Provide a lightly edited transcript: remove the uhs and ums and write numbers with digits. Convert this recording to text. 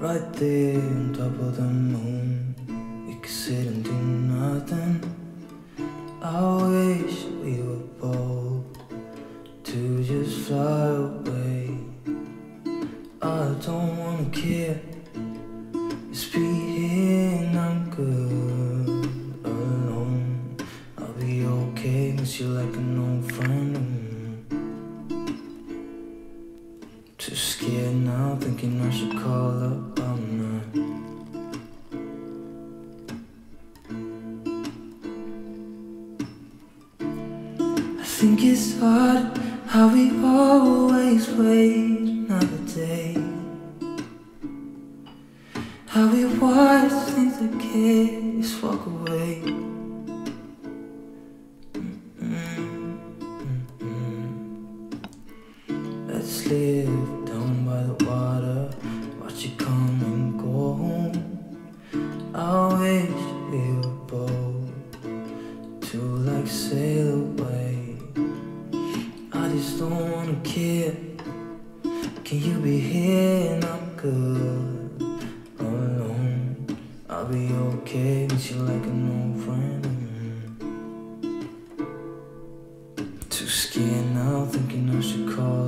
right there on top of the moon. We could sit and do nothing. I wish we were bold to just fly away. I don't wanna care, just be here and I'm good alone. I'll be okay, miss you like an old friend. Too scared now, thinking I should call up all night. I think it's hard how we always wait another day, how we watch things that can't just walk away. Let's live down by the water, watch it come and go home. I wish we were bold to like sail away. I just don't wanna care. Can you be here and I'm good alone? I'll be okay, miss you like an old friend. Too scared now, thinking I should call